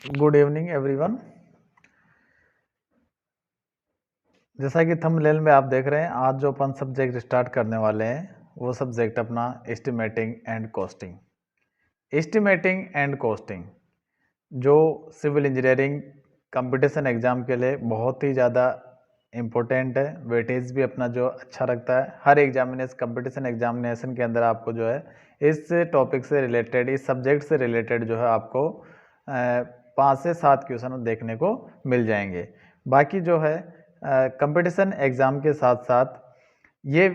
Good evening everyone. जैसा कि thumbnail में आप देख रहे हैं, आज जो अपन सब्जेक्ट स्टार्ट करने वाले हैं वो सब्जेक्ट अपना estimating and costing. Estimating and costing जो सिविल इंजीनियरिंग कंपटीशन एग्जाम के लिए बहुत ही ज़्यादा इम्पोर्टेंट है, वेटेज भी अपना जो अच्छा रखता है। हर कंपटीशन एग्जामिनेशन के अंदर आपको जो है इस टॉपिक से रिलेटेड, इस सब्जेक्ट से रिलेटेड जो है आपको 5 से 7 क्वेश्चन देखने को मिल जाएंगे। बाकी जो है कंपटीशन एग्ज़ाम के साथ साथ ये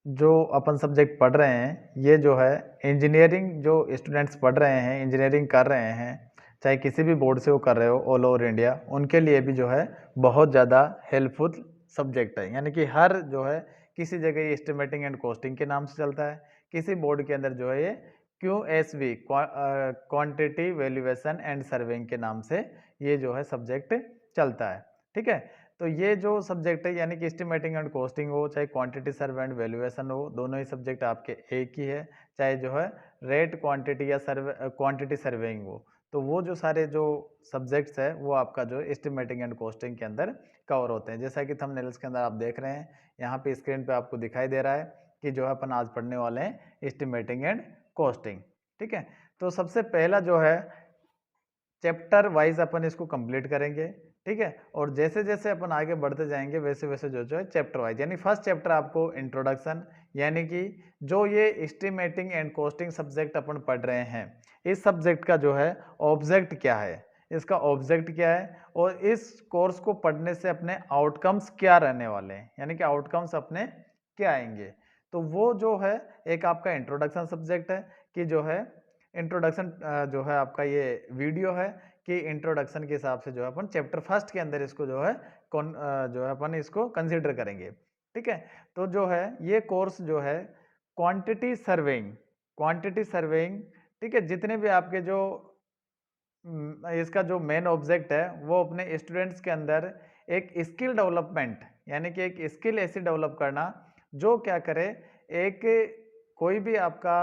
जो अपन सब्जेक्ट पढ़ रहे हैं, ये जो है इंजीनियरिंग जो स्टूडेंट्स पढ़ रहे हैं, इंजीनियरिंग कर रहे हैं, चाहे किसी भी बोर्ड से वो कर रहे हो ऑल ओवर इंडिया, उनके लिए भी जो है बहुत ज़्यादा हेल्पफुल सब्जेक्ट है। यानी कि हर जो है किसी जगह ये एस्टिमेटिंग एंड कॉस्टिंग के नाम से चलता है, किसी बोर्ड के अंदर जो है ये QSV quantity valuation and surveying के नाम से ये जो है सब्जेक्ट चलता है। ठीक है, तो ये जो सब्जेक्ट है यानी कि एस्टिमेटिंग एंड कॉस्टिंग हो, चाहे क्वांटिटी सर्वे एंड वैल्यूएशन हो, दोनों ही सब्जेक्ट आपके एक ही है। चाहे जो है रेट क्वांटिटी या क्वांटिटी सर्वेइंग हो, तो वो जो सारे जो सब्जेक्ट्स है वो आपका जो एस्टिमेटिंग एंड कॉस्टिंग के अंदर कवर होते हैं। जैसा कि थंबनेल्स के अंदर आप देख रहे हैं, यहाँ पे स्क्रीन पे आपको दिखाई दे रहा है कि जो है अपन आज पढ़ने वाले हैं एस्टिमेटिंग एंड कॉस्टिंग। ठीक है, तो सबसे पहला जो है चैप्टर वाइज अपन इसको कंप्लीट करेंगे। ठीक है, और जैसे जैसे अपन आगे बढ़ते जाएंगे वैसे वैसे जो है चैप्टर वाइज, यानी फर्स्ट चैप्टर आपको इंट्रोडक्शन, यानी कि जो ये एस्टिमेटिंग एंड कॉस्टिंग सब्जेक्ट अपन पढ़ रहे हैं, इस सब्जेक्ट का जो है ऑब्जेक्ट क्या है, इसका ऑब्जेक्ट क्या है, और इस कोर्स को पढ़ने से अपने आउटकम्स क्या रहने वाले हैं, यानी कि आउटकम्स अपने क्या आएंगे। तो वो जो है एक आपका इंट्रोडक्शन सब्जेक्ट है कि जो है इंट्रोडक्शन जो है आपका ये वीडियो है कि इंट्रोडक्शन के हिसाब से जो है अपन चैप्टर फर्स्ट के अंदर इसको जो है जो है अपन इसको कंसीडर करेंगे। ठीक है, तो जो है ये कोर्स जो है क्वांटिटी सर्वेइंग, क्वांटिटी सर्वेइंग, ठीक है, जितने भी आपके जो इसका जो मेन ऑब्जेक्ट है वो अपने स्टूडेंट्स के अंदर एक स्किल डेवलपमेंट, यानी कि एक स्किल ऐसी डेवलप करना जो क्या करे, एक कोई भी आपका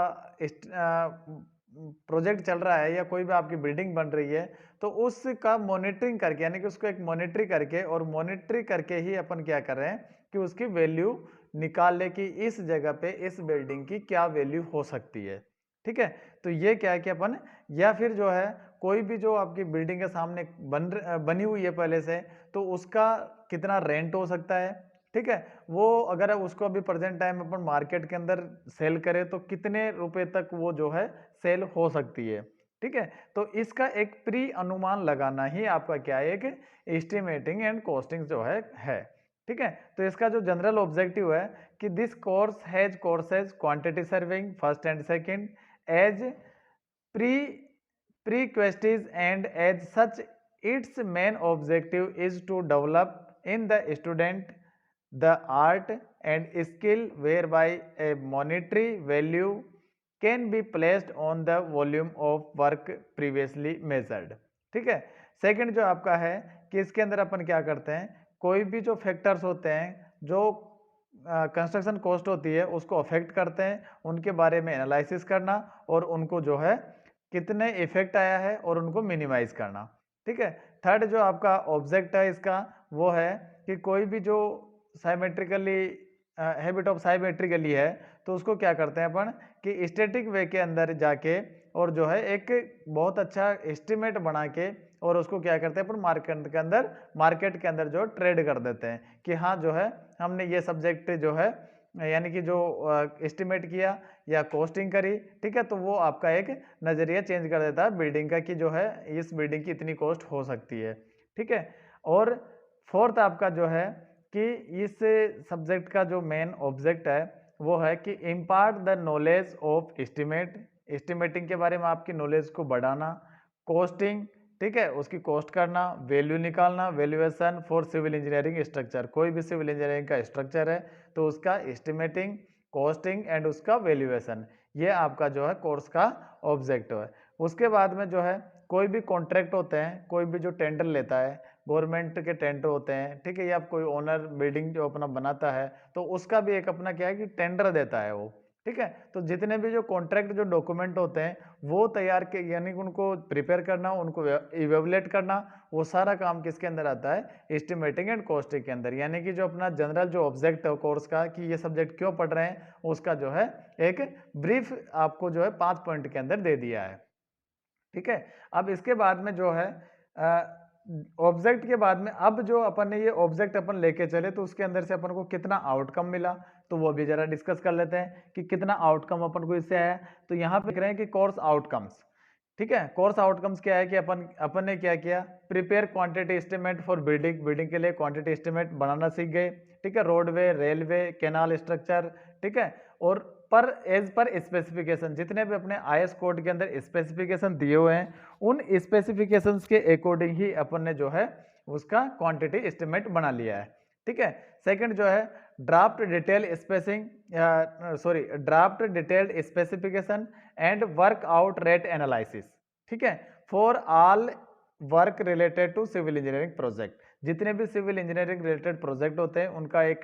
प्रोजेक्ट चल रहा है या कोई भी आपकी बिल्डिंग बन रही है, तो उसका मॉनिटरिंग करके, यानी कि उसको एक मॉनिटरी करके, और मॉनिटरी करके ही अपन क्या कर रहे हैं कि उसकी वैल्यू निकाल ले कि इस जगह पे इस बिल्डिंग की क्या वैल्यू हो सकती है। ठीक है, तो ये क्या है कि अपन, या फिर जो है कोई भी जो आपकी बिल्डिंग के सामने बनी हुई है पहले से, तो उसका कितना रेंट हो सकता है। ठीक है, वो अगर उसको अभी प्रेजेंट टाइम अपन मार्केट के अंदर सेल करें तो कितने रुपए तक वो जो है सेल हो सकती है। ठीक है, तो इसका एक प्री अनुमान लगाना ही आपका क्या है, एक एस्टिमेटिंग एंड कॉस्टिंग जो है। ठीक है, तो इसका जो जनरल ऑब्जेक्टिव है कि this course has courses quantity serving first and second as pre prerequisites, and as such its main objective is to develop in the student the art and skill whereby a monetary value can be placed on the volume of work previously measured। ठीक है, second जो आपका है कि इसके अंदर अपन क्या करते हैं, कोई भी जो फैक्टर्स होते हैं जो कंस्ट्रक्शन कॉस्ट होती है उसको अफेक्ट करते हैं, उनके बारे में एनालिसिस करना और उनको जो है कितने इफेक्ट आया है और उनको मिनिमाइज करना। ठीक है, थर्ड जो आपका ऑब्जेक्ट है इसका वो है कि कोई भी जो साइमेट्रिकली हैबिट ऑफ साइमेट्रिकली है, तो उसको क्या करते हैं अपन कि स्टैटिक वे के अंदर जाके और जो है एक बहुत अच्छा एस्टिमेट बना के और उसको क्या करते हैं अपन मार्केट के अंदर जो ट्रेड कर देते हैं कि हाँ जो है हमने ये सब्जेक्ट जो है यानी कि जो एस्टिमेट किया या कॉस्टिंग करी। ठीक है, तो वो आपका एक नज़रिया चेंज कर देता है बिल्डिंग का कि जो है इस बिल्डिंग की इतनी कॉस्ट हो सकती है। ठीक है, और फोर्थ आपका जो है कि इस सब्जेक्ट का जो मेन ऑब्जेक्ट है वो है कि impart the knowledge of estimating के बारे में आपकी नॉलेज को बढ़ाना, कॉस्टिंग, ठीक है, उसकी कॉस्ट करना, वैल्यू निकालना, valuation for civil engineering structure, कोई भी सिविल इंजीनियरिंग का स्ट्रक्चर है तो उसका एस्टिमेटिंग, कॉस्टिंग एंड उसका वैल्यूएशन, ये आपका जो है कोर्स का ऑब्जेक्टिव है। उसके बाद में जो है कोई भी कॉन्ट्रैक्ट होते हैं, कोई भी जो टेंडर लेता है, गवर्नमेंट के टेंडर होते हैं, ठीक है, या कोई ओनर बिल्डिंग जो अपना बनाता है तो उसका भी एक अपना क्या है कि टेंडर देता है वो। ठीक है। तो जितने भी जो कॉन्ट्रैक्ट जो डॉक्यूमेंट होते हैं वो तैयार के यानी कि उनको प्रिपेयर करना, उनको इवेलुएट करना, वो सारा काम किसके अंदर आता है, एस्टिमेटिंग एंड कॉस्टिंग के अंदर। यानी कि जो अपना जनरल जो ऑब्जेक्ट है कोर्स का कि ये सब्जेक्ट क्यों पढ़ रहे हैं, उसका जो है एक ब्रीफ आपको जो है 5 पॉइंट के अंदर दे दिया है। ठीक है। अब इसके बाद में जो है ऑब्जेक्ट के बाद में अब जो अपन ने ये ऑब्जेक्ट अपन लेके चले तो उसके अंदर से अपन को कितना आउटकम मिला, तो वो भी जरा डिस्कस कर लेते हैं कि कितना आउटकम अपन को इससे आया। तो यहाँ पे देख रहे हैं कि कोर्स आउटकम्स, ठीक है। कोर्स आउटकम्स क्या है कि अपन ने क्या किया, prepare quantity estimate for building, building के लिए क्वांटिटी एस्टिमेट बनाना सीख गए। ठीक है। रोडवे, रेलवे, कैनाल स्ट्रक्चर, ठीक है। और पर एज पर स्पेसिफिकेशन, जितने भी अपने आईएस कोड के अंदर स्पेसिफिकेशन दिए हुए हैं उन स्पेसिफिकेशंस के अकॉर्डिंग ही अपन ने जो है उसका क्वांटिटी एस्टिमेट बना लिया है। ठीक है। सेकंड जो है draft detail spacing draft detailed specification and work out rate analysis, ठीक है, for all work related to civil engineering project. जितने भी सिविल इंजीनियरिंग रिलेटेड प्रोजेक्ट होते हैं उनका एक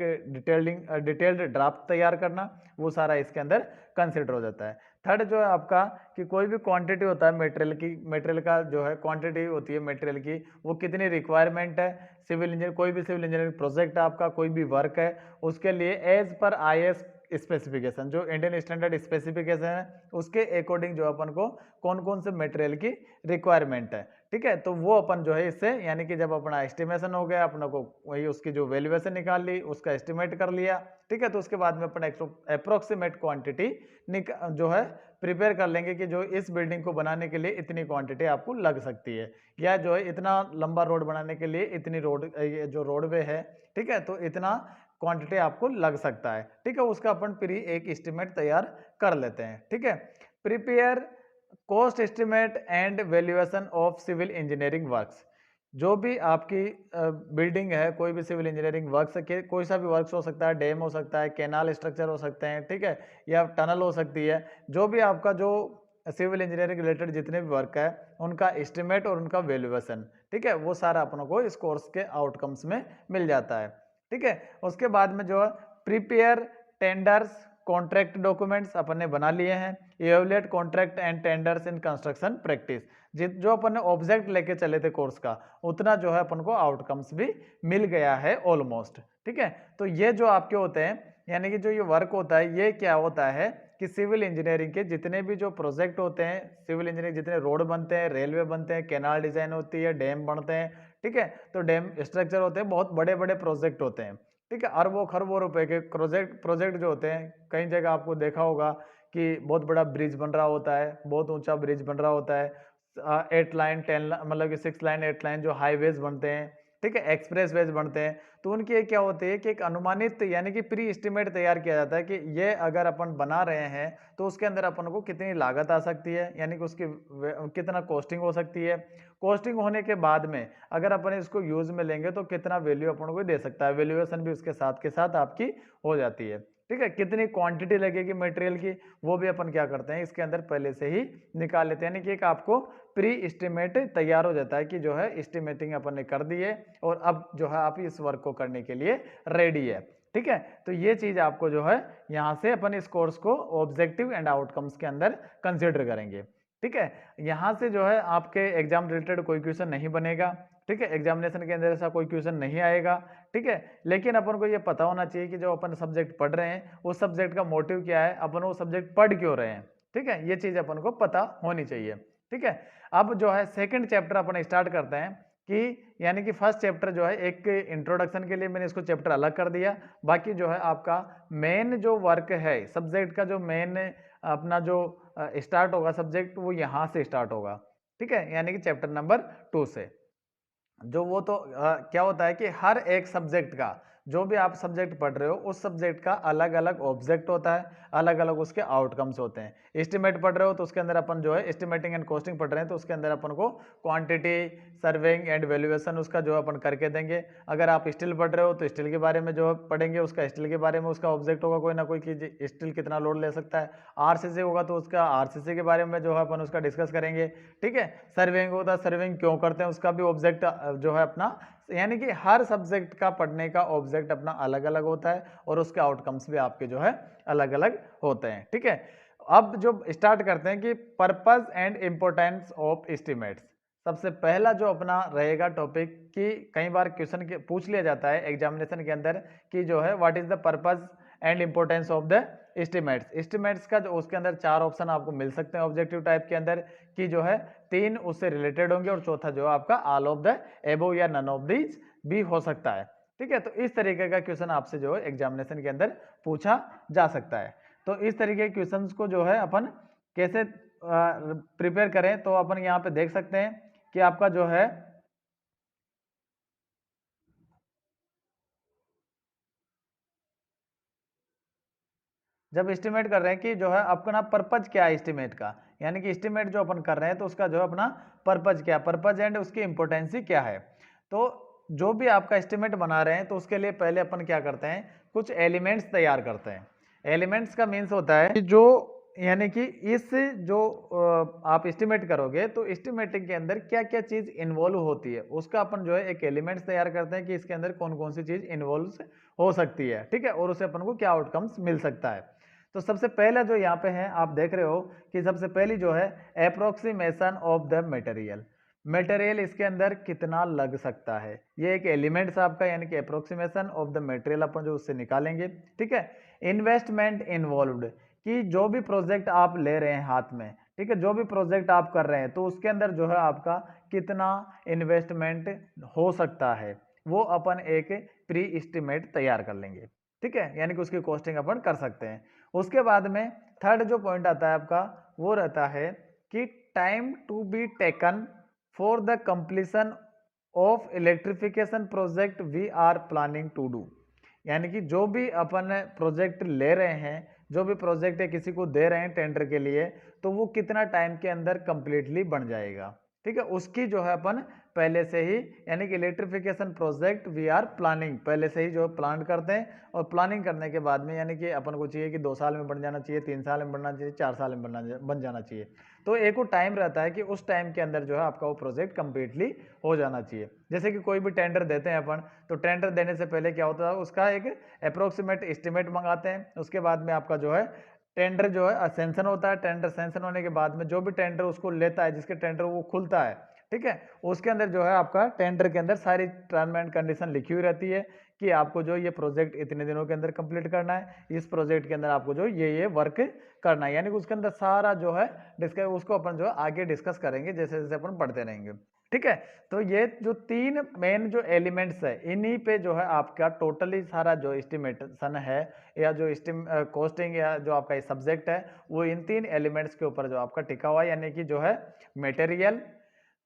डिटेल्ड ड्राफ्ट तैयार करना, वो सारा इसके अंदर कंसिडर हो जाता है। थर्ड जो है आपका कि कोई भी क्वांटिटी होता है मटेरियल की, मटेरियल का जो है क्वांटिटी होती है मटेरियल की, वो कितनी रिक्वायरमेंट है सिविल इंजीनियर, कोई भी सिविल इंजीनियरिंग प्रोजेक्ट है आपका, कोई भी वर्क है, उसके लिए एज पर आईएस स्पेसिफिकेशन, जो इंडियन स्टैंडर्ड स्पेसिफिकेशन है उसके अकॉर्डिंग जो अपन को कौन कौन से मटेरियल की रिक्वायरमेंट है। ठीक है। तो वो अपन जो है इससे यानी कि जब अपना एस्टिमेशन हो गया, अपने को वही उसकी जो वैल्यूएशन निकाल ली, उसका एस्टिमेट कर लिया, ठीक है, तो उसके बाद में अपन अप्रोक्सीमेट क्वांटिटी जो है प्रिपेयर कर लेंगे कि जो इस बिल्डिंग को बनाने के लिए इतनी क्वांटिटी आपको लग सकती है, या जो है इतना लंबा रोड बनाने के लिए इतनी रोड जो रोडवे है, ठीक है, तो इतना क्वांटिटी आपको लग सकता है। ठीक है। उसका अपन प्री एक एस्टिमेट तैयार कर लेते हैं। ठीक है। Prepare cost estimate and valuation of civil engineering works. जो भी आपकी बिल्डिंग है, कोई भी सिविल इंजीनियरिंग वर्क्स के कोई सा भी वर्क्स हो सकता है, डैम हो सकता है, कैनाल स्ट्रक्चर हो सकते हैं, ठीक है, या टनल हो सकती है, जो भी आपका जो सिविल इंजीनियरिंग रिलेटेड जितने भी वर्क है उनका एस्टिमेट और उनका वैल्यूएशन, ठीक है, वो सारा अपनों को इस कोर्स के आउटकम्स में मिल जाता है। ठीक है। उसके बाद में जो है प्रिपेयर टेंडर्स कॉन्ट्रैक्ट डॉक्यूमेंट्स अपन ने बना लिए हैं। Evaluate contract and tenders in construction practice, जो अपन ने ऑब्जेक्ट लेके चले थे कोर्स का उतना जो है अपन को आउटकम्स भी मिल गया है ऑलमोस्ट। ठीक है। तो ये जो आपके होते हैं यानी कि जो ये वर्क होता है ये क्या होता है कि सिविल इंजीनियरिंग के जितने भी जो प्रोजेक्ट होते हैं, सिविल इंजीनियरिंग जितने रोड बनते हैं, रेलवे बनते हैं, कैनाल डिजाइन होती है, डैम बनते हैं, ठीक है, तो डैम स्ट्रक्चर होते हैं, बहुत बड़े बड़े प्रोजेक्ट होते हैं। ठीक है। अरबों खरबों रुपए के प्रोजेक्ट जो होते हैं, कई जगह आपको देखा होगा कि बहुत बड़ा ब्रिज बन रहा होता है, बहुत ऊंचा ब्रिज बन रहा होता है, 8 लाइन 10 मतलब कि 6 लाइन 8 लाइन जो हाईवेज बनते हैं, ठीक है, एक्सप्रेस वेज बनते हैं, तो उनकी एक क्या होती है कि एक अनुमानित यानी कि प्री एस्टिमेट तैयार किया जाता है कि ये अगर अपन बना रहे हैं तो उसके अंदर अपन को कितनी लागत आ सकती है, यानी कि उसकी कितना कॉस्टिंग हो सकती है, कॉस्टिंग होने के बाद में अगर अपन इसको यूज में लेंगे तो कितना वैल्यू अपन को दे सकता है, वैल्यूएशन भी उसके साथ आपकी हो जाती है। ठीक है। कितनी क्वांटिटी लगेगी मटेरियल की वो भी अपन क्या करते हैं इसके अंदर पहले से ही निकाल लेते हैं, यानी कि एक आपको प्री एस्टिमेट तैयार हो जाता है कि जो है एस्टिमेटिंग अपन ने कर दी है और अब जो है आप इस वर्क को करने के लिए रेडी है। ठीक है। तो ये चीज आपको जो है यहाँ से अपन इस कोर्स को ऑब्जेक्टिव एंड आउटकम्स के अंदर कंसिडर करेंगे। ठीक है। यहाँ से जो है आपके एग्जाम रिलेटेड कोई क्वेश्चन नहीं बनेगा। ठीक है। एग्जामिनेशन के अंदर ऐसा कोई क्वेश्चन नहीं आएगा। ठीक है। लेकिन अपन को ये पता होना चाहिए कि जो अपन सब्जेक्ट पढ़ रहे हैं उस सब्जेक्ट का मोटिव क्या है, अपन वो सब्जेक्ट पढ़ क्यों रहे हैं। ठीक है। ये चीज अपन को पता होनी चाहिए। ठीक है। अब जो है सेकंड चैप्टर अपन स्टार्ट करते हैं कि यानी कि फर्स्ट चैप्टर जो है एक इंट्रोडक्शन के लिए मैंने इसको चैप्टर अलग कर दिया, बाकी जो है आपका मेन जो वर्क है सब्जेक्ट का, जो मेन अपना जो स्टार्ट होगा सब्जेक्ट वो यहाँ से स्टार्ट होगा। ठीक है। यानी कि चैप्टर नंबर 2 से जो वो तो क्या होता है कि हर एक सब्जेक्ट का जो भी आप सब्जेक्ट पढ़ रहे हो उस सब्जेक्ट का अलग अलग ऑब्जेक्ट होता है, अलग अलग उसके आउटकम्स होते हैं। एस्टिमेट पढ़ रहे हो तो उसके अंदर अपन जो है एस्टिमेटिंग एंड कॉस्टिंग पढ़ रहे हैं तो उसके अंदर अपन को क्वांटिटी सर्वेइंग एंड वैल्यूएशन उसका जो अपन करके देंगे। अगर आप स्टील पढ़ रहे हो तो स्टील के बारे में जो पढ़ेंगे उसका स्टील के बारे में उसका ऑब्जेक्ट होगा कोई ना कोई कि स्टील कितना लोड ले सकता है। आरसीसी होगा तो उसका आरसीसी के बारे में जो है अपन उसका डिस्कस करेंगे। ठीक है। सर्वेइंग होता है, सर्वेइंग क्यों करते हैं उसका भी ऑब्जेक्ट जो है अपना यानी कि हर सब्जेक्ट का पढ़ने का ऑब्जेक्ट अपना अलग अलग होता है और उसके आउटकम्स भी आपके जो है अलग अलग होते हैं। ठीक है, अब जो स्टार्ट करते हैं कि purpose and importance of estimates. सबसे पहला जो अपना रहेगा टॉपिक कि कई बार क्वेश्चन पूछ लिया जाता है एग्जामिनेशन के अंदर कि जो है what is the purpose and importance of the estimates. Estimates का जो उसके अंदर 4 ऑप्शन आपको मिल सकते हैं ऑब्जेक्टिव टाइप के अंदर कि जो है 3 उससे रिलेटेड होंगे और चौथा जो है आपका ऑल ऑफ द एबोव या नन ऑफ दीज भी हो सकता है। ठीक है, तो इस तरीके का क्वेश्चन आपसे जो है एग्जामिनेशन के अंदर पूछा जा सकता है। तो इस तरीके के क्वेश्चंस को जो है अपन कैसे प्रिपेयर करें, तो अपन यहाँ पे देख सकते हैं कि आपका जो है जब एस्टिमेट कर रहे हैं कि जो है अपना पर्पज क्या है एस्टिमेट का, यानी कि एस्टिमेट जो अपन कर रहे हैं तो उसका जो है अपना पर्पज क्या है, पर्पज एंड उसकी इंपॉर्टेंसी क्या है। तो जो भी आपका एस्टिमेट बना रहे हैं तो उसके लिए पहले अपन क्या करते हैं, कुछ एलिमेंट्स तैयार करते हैं। एलिमेंट्स का मीन्स होता है कि जो यानी कि इस जो आप एस्टिमेट करोगे तो एस्टिमेटिंग के अंदर क्या क्या चीज इन्वॉल्व होती है उसका अपन जो है एक एलिमेंट्स तैयार करते हैं कि इसके अंदर कौन कौन सी चीज इन्वॉल्व हो सकती है। ठीक है, और उसे अपन को क्या आउटकम्स मिल सकता है। तो सबसे पहला जो यहाँ पे है आप देख रहे हो कि सबसे पहली जो है approximation of the material. Material इसके अंदर कितना लग सकता है, ये एक एलिमेंट्स आपका यानी कि अप्रोक्सीमेशन ऑफ द मटेरियल अपन जो उससे निकालेंगे। ठीक है, इन्वेस्टमेंट इन्वॉल्व्ड कि जो भी प्रोजेक्ट आप ले रहे हैं हाथ में, ठीक है, जो भी प्रोजेक्ट आप कर रहे हैं तो उसके अंदर जो है आपका कितना इन्वेस्टमेंट हो सकता है वो अपन एक प्री एस्टिमेट तैयार कर लेंगे। ठीक है, यानी कि उसकी कॉस्टिंग अपन कर सकते हैं। उसके बाद में थर्ड जो पॉइंट आता है आपका वो रहता है कि time to be taken for the completion of electrification project we are planning to do. यानी कि जो भी अपन प्रोजेक्ट ले रहे हैं, जो भी प्रोजेक्ट है किसी को दे रहे हैं टेंडर के लिए, तो वो कितना टाइम के अंदर कंप्लीटली बन जाएगा। ठीक है, उसकी जो है अपन पहले से ही यानी कि electrification project we are planning पहले से ही जो प्लान करते हैं और प्लानिंग करने के बाद में यानी कि अपन को चाहिए कि 2 साल में बन जाना चाहिए, 3 साल में बनना चाहिए, 4 साल में बन जाना चाहिए। तो एक वो टाइम रहता है कि उस टाइम के अंदर जो है आपका वो प्रोजेक्ट कंप्लीटली हो जाना चाहिए। जैसे कि कोई भी टेंडर देते हैं अपन, तो टेंडर देने से पहले क्या होता है उसका एक अप्रोक्सीमेट एस्टिमेट मंगाते हैं। उसके बाद में आपका जो है टेंडर जो है सेंशन होता है। टेंडर सेंशन होने के बाद में जो भी टेंडर उसको लेता है, जिसके टेंडर वो खुलता है, ठीक है, उसके अंदर जो है आपका टेंडर के अंदर सारी टर्म एंड कंडीशन लिखी हुई रहती है कि आपको जो ये प्रोजेक्ट इतने दिनों के अंदर कंप्लीट करना है, इस प्रोजेक्ट के अंदर आपको जो ये वर्क करना है, यानी कि उसके अंदर सारा जो है डिस्कस, उसको अपन जो है आगे डिस्कस करेंगे जैसे जैसे अपन पढ़ते रहेंगे। ठीक है, तो ये जो 3 मेन जो एलिमेंट्स है इन्हीं पे जो है आपका टोटली सारा जो एस्टिमेशन है या जो कॉस्टिंग या जो आपका सब्जेक्ट है वो इन 3 एलिमेंट्स के ऊपर जो आपका टिका हुआ है, यानी कि जो है मटेरियल,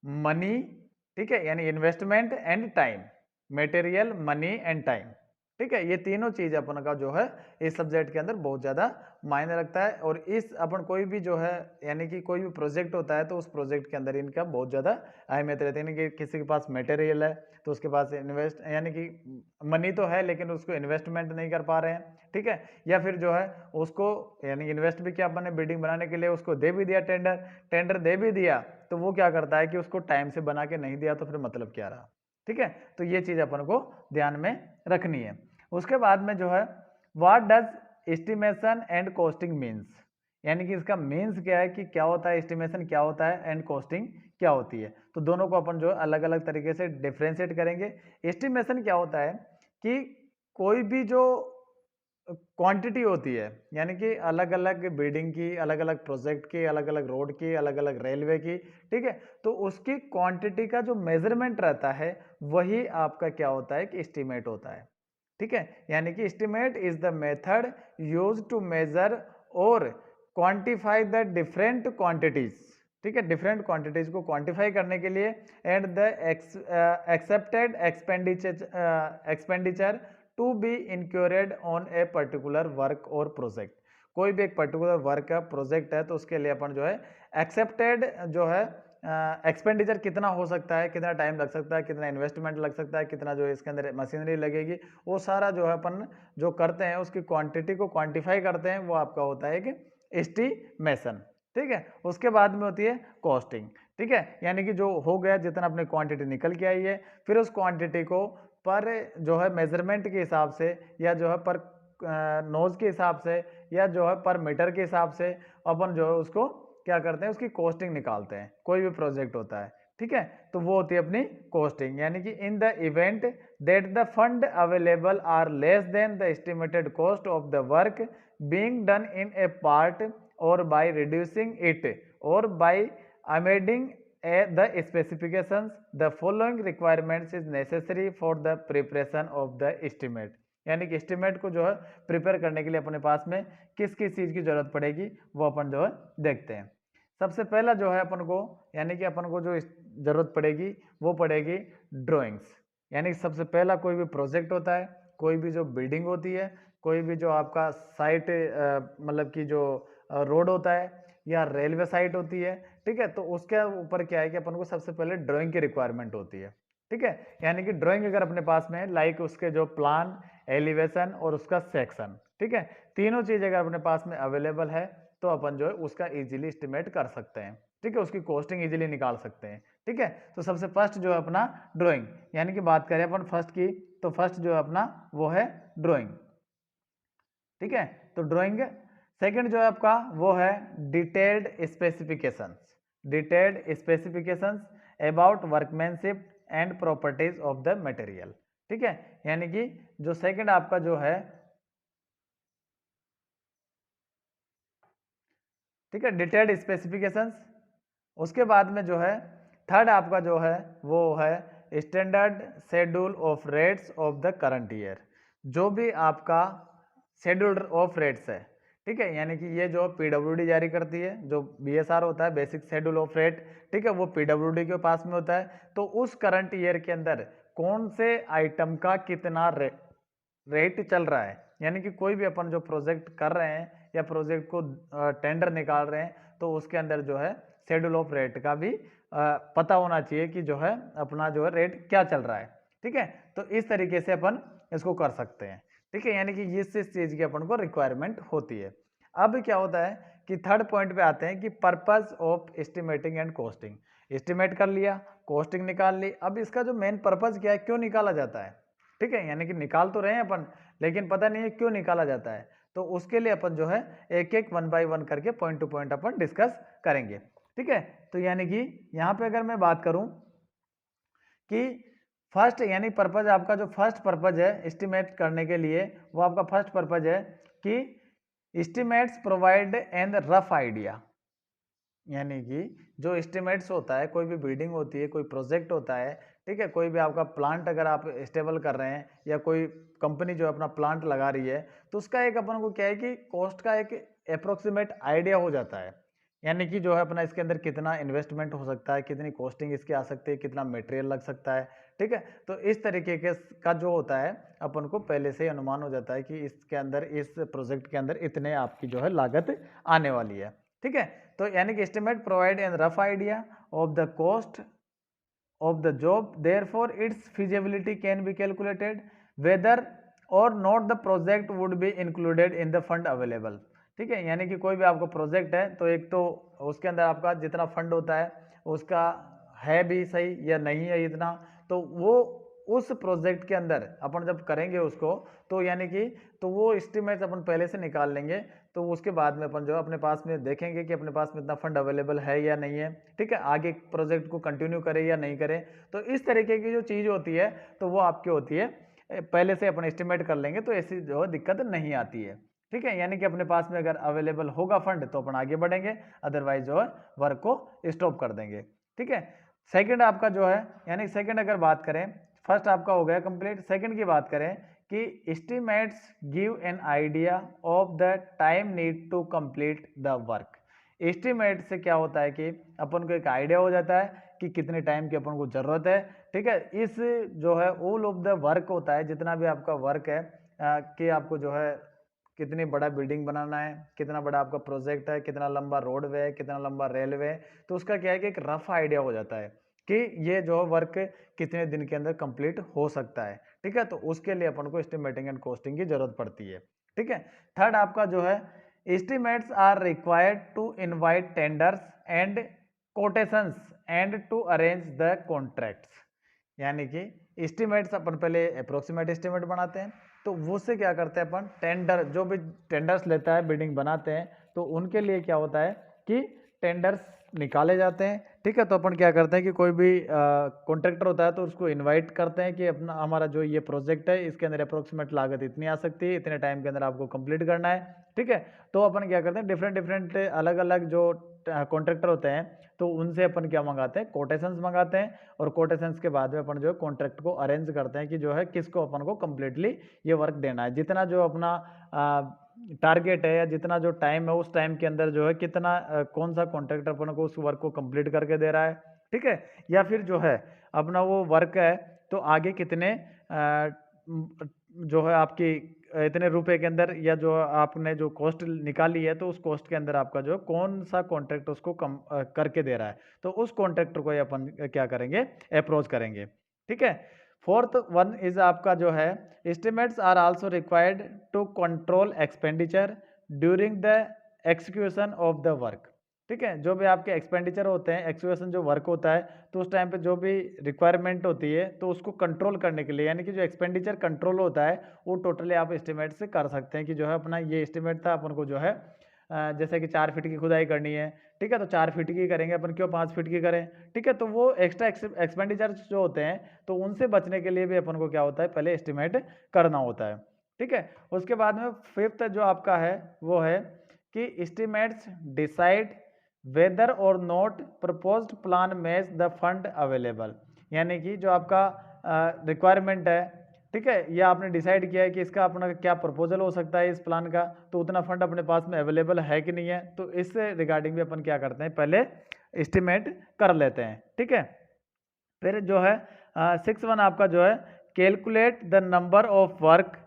मनी, ठीक है, यानी investment and time. Material, money and time, ठीक है, ये तीनों चीज अपन का जो है इस सब्जेक्ट के अंदर बहुत ज्यादा मायने रखता है। और इस अपन कोई भी जो है यानी कि कोई भी प्रोजेक्ट होता है तो उस प्रोजेक्ट के अंदर इनका बहुत ज्यादा अहमियत रहती है। यानी कि किसी के पास मटेरियल है तो उसके पास इन्वेस्ट यानी कि मनी तो है लेकिन उसको इन्वेस्टमेंट नहीं कर पा रहे हैं, ठीक है, या फिर जो है उसको यानी इन्वेस्ट भी क्या अपन ने बिल्डिंग बनाने के लिए उसको दे भी दिया, टेंडर दे भी दिया, तो वो क्या करता है कि उसको टाइम से बना के नहीं दिया तो फिर मतलब क्या रहा। ठीक है, तो ये चीज अपन को ध्यान में रखनी है। उसके बाद में जो है what does estimation and costing means, यानी कि इसका मीन्स क्या है कि क्या होता है एस्टिमेशन, क्या होता है एंड कॉस्टिंग क्या होती है। तो दोनों को अपन जो अलग अलग तरीके से डिफ्रेंशिएट करेंगे। एस्टिमेशन क्या होता है कि कोई भी जो क्वांटिटी होती है, यानी कि अलग अलग बिल्डिंग की, अलग अलग प्रोजेक्ट की, अलग अलग रोड की, अलग अलग रेलवे की, ठीक है, तो उसकी क्वांटिटी का जो मेजरमेंट रहता है वही आपका क्या होता है कि एस्टिमेट होता है। ठीक है, यानी कि estimate is the method use to measure और क्वांटिफाई द डिफरेंट क्वांटिटीज। ठीक है, डिफरेंट क्वांटिटीज को क्वांटिफाई करने के लिए and the accepted expenditure to be incurred on a particular work और प्रोजेक्ट। कोई भी एक पर्टिकुलर वर्क है, प्रोजेक्ट है, तो उसके लिए अपन जो है एक्सेप्टेड जो है एक्सपेंडिचर कितना हो सकता है, कितना टाइम लग सकता है, कितना इन्वेस्टमेंट लग सकता है, कितना जो इसके अंदर मशीनरी लगेगी, वो सारा जो है अपन जो करते हैं उसकी क्वांटिटी को क्वांटिफाई करते हैं, वो आपका होता है कि एस्टिमेशन। ठीक है, उसके बाद में होती है कॉस्टिंग। ठीक ठीक है, यानी कि जो हो गया जितना अपनी क्वांटिटी निकल के आई है, फिर उस क्वांटिटी को पर जो है मेजरमेंट के हिसाब से या जो है पर नोज के हिसाब से या जो है पर मीटर के हिसाब से अपन जो है उसको क्या करते हैं, उसकी कॉस्टिंग निकालते हैं। कोई भी प्रोजेक्ट होता है, ठीक है, तो वो होती है अपनी कॉस्टिंग। यानी कि in the event that the fund available are less than the estimated cost of the work being done in a part or by reducing it or by amending the specifications, the following requirements is necessary for the preparation of the estimate। यानी कि estimate को जो है prepare करने के लिए अपने पास में किस किस चीज़ की जरूरत पड़ेगी वो अपन जो है देखते हैं। सबसे पहला जो है अपन को, यानी कि अपन को जो जरूरत पड़ेगी वो पड़ेगी ड्राइंग्स। यानी कि सबसे पहला कोई भी प्रोजेक्ट होता है, कोई भी जो बिल्डिंग होती है, कोई भी जो आपका साइट मतलब कि जो रोड होता है या रेलवे साइट होती है, ठीक है, तो उसके ऊपर क्या है कि अपन को सबसे पहले ड्राइंग की रिक्वायरमेंट होती है। ठीक है, यानी कि ड्राइंग अगर अपने पास में लाइक उसके जो प्लान, एलिवेशन और उसका सेक्शन, ठीक है, तीनों चीज अगर अपने पास में अवेलेबल है तो अपन जो है उसका इजीली एस्टिमेट कर सकते हैं। ठीक है, उसकी कॉस्टिंग इजीली निकाल सकते हैं। ठीक है, तो सबसे फर्स्ट जो है अपना ड्राइंग, यानी कि बात करें अपन फर्स्ट की, तो फर्स्ट जो है अपना वो है ड्राइंग। ठीक है, तो ड्राइंग। सेकंड जो है आपका वो है detailed specifications, detailed specifications about workmanship and properties of the material. ठीक है, यानी कि जो सेकंड आपका जो है, ठीक है, डिटेल्ड स्पेसिफिकेशंस। उसके बाद में जो है थर्ड आपका जो है वो है standard schedule of rates of the current year. जो भी आपका शेड्यूल ऑफ रेट्स है, ठीक है, यानी कि ये जो पीडब्ल्यूडी जारी करती है, जो बीएसआर होता है बेसिक शेड्यूल ऑफ रेट, ठीक है, वो पीडब्ल्यूडी के पास में होता है। तो उस करंट ईयर के अंदर कौन से आइटम का कितना रेट चल रहा है, यानी कि कोई भी अपन जो प्रोजेक्ट कर रहे हैं या प्रोजेक्ट को टेंडर निकाल रहे हैं तो उसके अंदर जो है शेड्यूल ऑफ रेट का भी पता होना चाहिए कि जो है अपना जो है रेट क्या चल रहा है। ठीक है, तो इस तरीके से अपन इसको कर सकते हैं। ठीक है, यानी कि इस चीज की अपन को रिक्वायरमेंट होती है। अब क्या होता है कि थर्ड पॉइंट पे आते हैं कि purpose of estimating and costing. Estimate कर लिया, कॉस्टिंग निकाल ली, अब इसका जो मेन पर्पस क्या है, क्यों निकाला जाता है। ठीक है, यानी कि निकाल तो रहे हैं अपन, लेकिन पता नहीं है क्यों निकाला जाता है। तो उसके लिए अपन जो है एक एक 1 बाय 1 करके पॉइंट टू पॉइंट अपन डिस्कस करेंगे। ठीक है, तो यानी कि यहाँ पे अगर मैं बात करूं कि फर्स्ट, यानी पर्पज आपका जो फर्स्ट पर्पज है एस्टिमेट करने के लिए, वो आपका फर्स्ट पर्पज है कि estimates provide an rough idea. यानी कि जो एस्टिमेट्स होता है, कोई भी बिल्डिंग होती है, कोई प्रोजेक्ट होता है, ठीक है, कोई भी आपका प्लांट अगर आप स्टेबल कर रहे हैं या कोई कंपनी जो अपना प्लांट लगा रही है, तो उसका एक अपन को क्या है कि कॉस्ट का एक अप्रोक्सीमेट आइडिया हो जाता है। यानी कि जो है अपना इसके अंदर कितना इन्वेस्टमेंट हो सकता है, कितनी कॉस्टिंग इसकी आ सकती है, कितना मटेरियल लग सकता है। ठीक है, तो इस तरीके के का जो होता है अपन को पहले से ही अनुमान हो जाता है कि इसके अंदर, इस प्रोजेक्ट के अंदर इतने आपकी जो है लागत आने वाली है। ठीक है, तो यानी कि estimate provide an rough idea of the cost of the job, therefore its feasibility can be calculated whether or not the project would be included in the fund available। ठीक है, यानी कि कोई भी आपको प्रोजेक्ट है तो एक तो उसके अंदर आपका जितना फंड होता है उसका है भी सही या नहीं है इतना, तो वो उस प्रोजेक्ट के अंदर अपन जब करेंगे उसको, तो यानी कि तो वो एस्टिमेट्स अपन पहले से निकाल लेंगे। तो उसके बाद में अपन जो अपने पास में देखेंगे कि अपने पास में इतना फंड अवेलेबल है या नहीं है। ठीक है, आगे प्रोजेक्ट को कंटिन्यू करें या नहीं करें। तो इस तरीके की जो चीज़ होती है तो वो आपकी होती है पहले से अपन एस्टिमेट कर लेंगे, तो ऐसी जो है दिक्कत नहीं आती है। ठीक है, यानी कि अपने पास में अगर अवेलेबल होगा फंड तो अपन आगे बढ़ेंगे, अदरवाइज जो है वर्क को स्टॉप कर देंगे। ठीक है, सेकंड आपका जो है, यानी सेकंड अगर बात करें, फर्स्ट आपका हो गया कंप्लीट। सेकंड की बात करें कि estimates give an idea of the time need to complete the work. Estimate से क्या होता है कि अपन को एक आइडिया हो जाता है कि कितने टाइम की अपन को जरूरत है। ठीक है, इस जो है ऑल ऑफ द वर्क होता है, जितना भी आपका वर्क है कि आपको जो है कितनी बड़ा बिल्डिंग बनाना है, कितना बड़ा आपका प्रोजेक्ट है, कितना लंबा रोडवे है, कितना लंबा रेलवे है, तो उसका क्या है कि एक रफ आइडिया हो जाता है कि ये जो वर्क कितने दिन के अंदर कंप्लीट हो सकता है। ठीक है, तो उसके लिए अपन को एस्टिमेटिंग एंड कॉस्टिंग की जरूरत पड़ती है। ठीक है, थर्ड आपका जो है estimates are required to invite tenders and quotations and to arrange the contracts. यानी कि एस्टिमेट्स अपन पहले अप्रोक्सीमेट एस्टिमेट बनाते हैं, तो वो से क्या करते हैं अपन, टेंडर जो भी टेंडर्स लेता है, बिडिंग बनाते हैं, तो उनके लिए क्या होता है कि टेंडर्स निकाले जाते हैं। ठीक है, तो अपन क्या करते हैं कि कोई भी कॉन्ट्रैक्टर होता है तो उसको इनवाइट करते हैं कि अपना हमारा जो ये प्रोजेक्ट है इसके अंदर अप्रोक्सीमेट लागत इतनी आ सकती है, इतने टाइम के अंदर आपको कंप्लीट करना है। ठीक है, तो अपन क्या करते हैं, डिफरेंट अलग अलग जो कॉन्ट्रैक्टर होते हैं तो उनसे अपन क्या मंगाते हैं, कोटेशंस मंगाते हैं, और कोटेशंस के बाद में अपन जो है कॉन्ट्रैक्ट को अरेंज करते हैं कि जो है किसको अपन को कंप्लीटली ये वर्क देना है, जितना जो अपना टारगेट है या जितना जो टाइम है उस टाइम के अंदर जो है कितना कौन सा कॉन्ट्रैक्ट अपन को उस वर्क को कंप्लीट करके दे रहा है। ठीक है, या फिर जो है अपना वो वर्क है तो आगे कितने जो है आपकी इतने रुपए के अंदर, या जो आपने जो कॉस्ट निकाली है तो उस कॉस्ट के अंदर आपका जो कौन सा कॉन्ट्रैक्ट उसको कम करके दे रहा है, तो उस कॉन्ट्रैक्टर को अपन क्या करेंगे, अप्रोच करेंगे। ठीक है, फोर्थ वन इज आपका जो है, estimates are also required to control expenditure during the execution of the work. ठीक है, जो भी आपके एक्सपेंडिचर होते हैं, एक्सिक्यूशन जो वर्क होता है, तो उस टाइम पे जो भी रिक्वायरमेंट होती है तो उसको कंट्रोल करने के लिए, यानी कि जो एक्सपेंडिचर कंट्रोल होता है वो टोटली आप एस्टिमेट से कर सकते हैं कि जो है अपना ये एस्टिमेट था अपन को जो है जैसे कि 4 फीट की खुदाई करनी है। ठीक है, तो 4 फीट की करेंगे अपन, क्यों 5 फीट की करें। ठीक है, तो वो एक्स्ट्रा एक्सपेंडिचर जो होते हैं तो उनसे बचने के लिए भी अपन को क्या होता है, पहले एस्टिमेट करना होता है। ठीक है, उसके बाद में फिफ्थ जो आपका है वो है कि एस्टिमेट्स डिसाइड वेदर और not proposed plan match the fund available. यानी कि जो आपका रिक्वायरमेंट है, ठीक है, या आपने डिसाइड किया है कि इसका अपना क्या प्रपोजल हो सकता है इस प्लान का, तो उतना फंड अपने पास में अवेलेबल है कि नहीं है, तो इससे रिगार्डिंग भी अपन क्या करते हैं, पहले एस्टिमेट कर लेते हैं। ठीक है, फिर जो है 6 आपका जो है, calculate the number of work.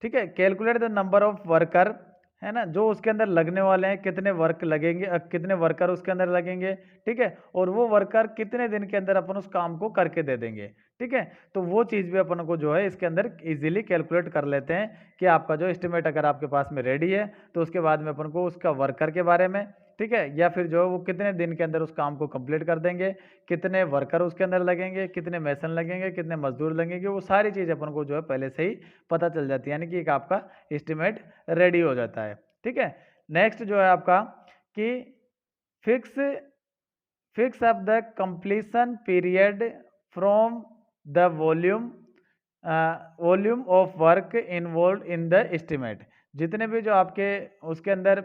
ठीक है, calculate the number of worker, है ना, जो उसके अंदर लगने वाले हैं, कितने वर्क लगेंगे, कितने वर्कर उसके अंदर लगेंगे। ठीक है, और वो वर्कर कितने दिन के अंदर अपन उस काम को करके दे देंगे। ठीक है, तो वो चीज़ भी अपन को जो है इसके अंदर इजीली कैलकुलेट कर लेते हैं कि आपका जो एस्टिमेट अगर आपके पास में रेडी है तो उसके बाद में अपन को उसका वर्कर के बारे में, ठीक है, या फिर जो है वो कितने दिन के अंदर उस काम को कंप्लीट कर देंगे, कितने वर्कर उसके अंदर लगेंगे, कितने मैसन लगेंगे, कितने मजदूर लगेंगे, वो सारी चीज़ अपन को जो है पहले से ही पता चल जाती है, यानी कि एक आपका एस्टिमेट रेडी हो जाता है। ठीक है, नेक्स्ट जो है आपका कि fix fix up the completion period from the volume of work involve in the estimate. जितने भी जो आपके उसके अंदर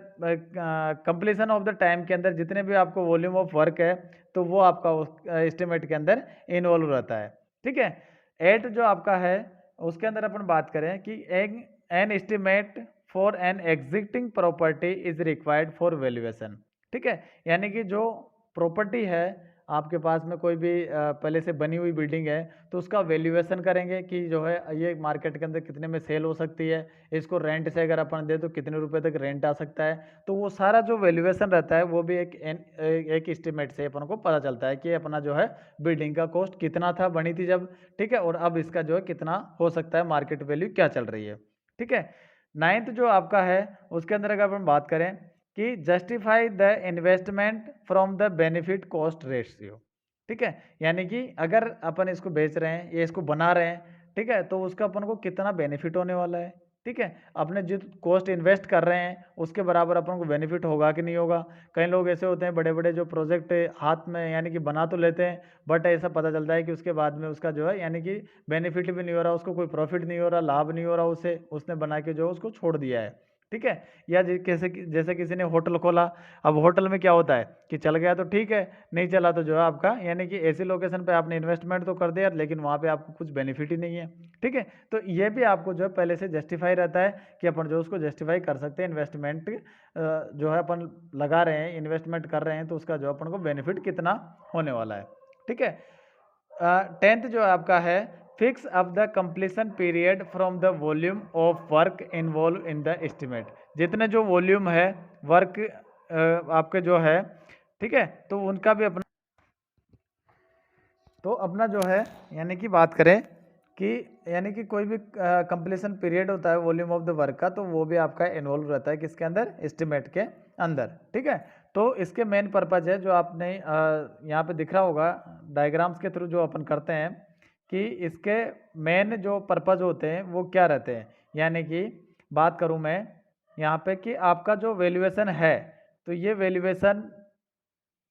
कंप्लीशन ऑफ द टाइम के अंदर जितने भी आपको वॉल्यूम ऑफ वर्क है तो वो आपका उस एस्टिमेट के अंदर इन्वॉल्व रहता है। ठीक है, 8 जो आपका है उसके अंदर अपन बात करें कि an estimate for an existing property is required for valuation. ठीक है, यानी कि जो प्रॉपर्टी है आपके पास में कोई भी पहले से बनी हुई बिल्डिंग है तो उसका वैल्यूएशन करेंगे कि जो है ये मार्केट के अंदर कितने में सेल हो सकती है, इसको रेंट से अगर अपन दे तो कितने रुपए तक रेंट आ सकता है, तो वो सारा जो वैल्यूएशन रहता है वो भी एक एस्टिमेट से अपन को पता चलता है कि अपना जो है बिल्डिंग का कॉस्ट कितना था बनी थी जब। ठीक है, और अब इसका जो है कितना हो सकता है, मार्केट वैल्यू क्या चल रही है। ठीक है, 9th जो आपका है उसके अंदर अगर अपन बात करें कि justify the investment from the benefit cost ratio. ठीक है, यानी कि अगर अपन इसको बेच रहे हैं या इसको बना रहे हैं, ठीक है, तो उसका अपन को कितना बेनिफिट होने वाला है। ठीक है, अपने जो कॉस्ट इन्वेस्ट कर रहे हैं उसके बराबर अपन को बेनिफिट होगा कि नहीं होगा। कई लोग ऐसे होते हैं बड़े बड़े जो प्रोजेक्ट हाथ में यानी कि बना तो लेते हैं, बट ऐसा पता चलता है कि उसके बाद में उसका जो है यानी कि बेनिफिट भी नहीं हो रहा, उसको कोई प्रॉफिट नहीं हो रहा, लाभ नहीं हो रहा, उसे उसने बना के जो है उसको छोड़ दिया है। ठीक है, या जैसे किसी ने होटल खोला, अब होटल में क्या होता है कि चल गया तो ठीक है, नहीं चला तो जो है आपका यानी कि ऐसी लोकेशन पे आपने इन्वेस्टमेंट तो कर दिया लेकिन वहाँ पे आपको कुछ बेनिफिट ही नहीं है। ठीक है, तो ये भी आपको जो है पहले से जस्टिफाई रहता है कि अपन जो उसको जस्टिफाई कर सकते हैं, इन्वेस्टमेंट जो है अपन लगा रहे हैं, इन्वेस्टमेंट कर रहे हैं तो उसका जो अपन को बेनिफिट कितना होने वाला है। ठीक है, 10th जो आपका है fix up the completion period from the volume of work involve in the estimate. जितने जो वॉल्यूम है वर्क आपके जो है, ठीक है, तो उनका भी अपना जो है यानी कि बात करें कि यानी कि कोई भी कंप्लीशन पीरियड होता है वॉल्यूम ऑफ द वर्क का, तो वो भी आपका इन्वॉल्व रहता है किसके अंदर, एस्टिमेट के अंदर। ठीक है, तो इसके मेन पर्पज है जो आपने यहाँ पे दिख रहा होगा डायग्राम्स के थ्रू जो अपन करते हैं कि इसके मेन जो पर्पज होते हैं वो क्या रहते हैं। यानी कि बात करूँ मैं यहाँ पे कि आपका जो वैल्यूएशन है, तो ये वैल्यूएशन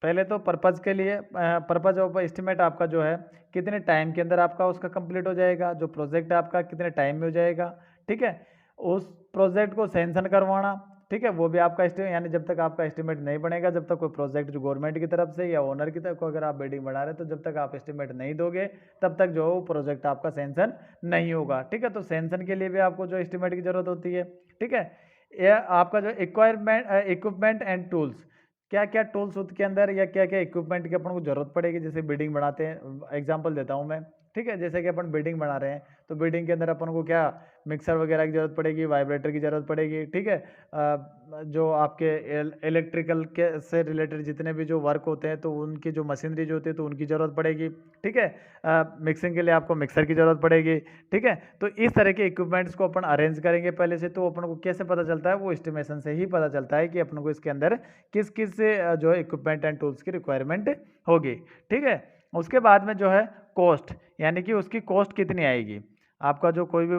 पहले तो पर्पज़ के लिए पर्पज़ ऑफ एस्टिमेट आपका जो है कितने टाइम के अंदर आपका उसका कंप्लीट हो जाएगा, जो प्रोजेक्ट है आपका कितने टाइम में हो जाएगा, ठीक है। उस प्रोजेक्ट को सैंक्शन करवाना, ठीक है, वो भी आपका एस्टिमेट, यानी जब तक आपका एस्टिमेट नहीं बनेगा, जब तक कोई प्रोजेक्ट जो गवर्नमेंट की तरफ से या ओनर की तरफ को अगर आप बिल्डिंग बना रहे हैं, तो जब तक आप एस्टिमेट नहीं दोगे तब तक जो प्रोजेक्ट आपका सैंक्शन नहीं होगा, ठीक है। तो सैंक्शन के लिए भी आपको जो एस्टिमेट की जरूरत होती है, ठीक है। यह आपका जो इक्विपमेंट एंड टूल्स, क्या क्या टूल्स उसके अंदर या क्या क्या इक्विपमेंट की अपन को जरूरत पड़ेगी। जैसे बिल्डिंग बनाते हैं, एग्जांपल देता हूँ मैं, ठीक है। जैसे कि अपन बिल्डिंग बना रहे हैं, तो बिल्डिंग के अंदर अपन को क्या मिक्सर वगैरह की जरूरत पड़ेगी, वाइब्रेटर की जरूरत पड़ेगी, ठीक है। जो आपके इलेक्ट्रिकल के से रिलेटेड जितने भी जो वर्क होते हैं, तो उनकी जो मशीनरी जो होती है तो उनकी ज़रूरत पड़ेगी, ठीक है। मिक्सिंग के लिए आपको मिक्सर की ज़रूरत पड़ेगी, ठीक है। तो इस तरह के इक्विपमेंट्स को अपन अरेंज करेंगे पहले से, तो अपन को कैसे पता चलता है, वो एस्टिमेशन से ही पता चलता है कि अपन को इसके अंदर किस किस जो है इक्विपमेंट एंड टूल्स की रिक्वायरमेंट होगी, ठीक है। उसके बाद में जो है कॉस्ट, यानी कि उसकी कॉस्ट कितनी आएगी। आपका जो कोई भी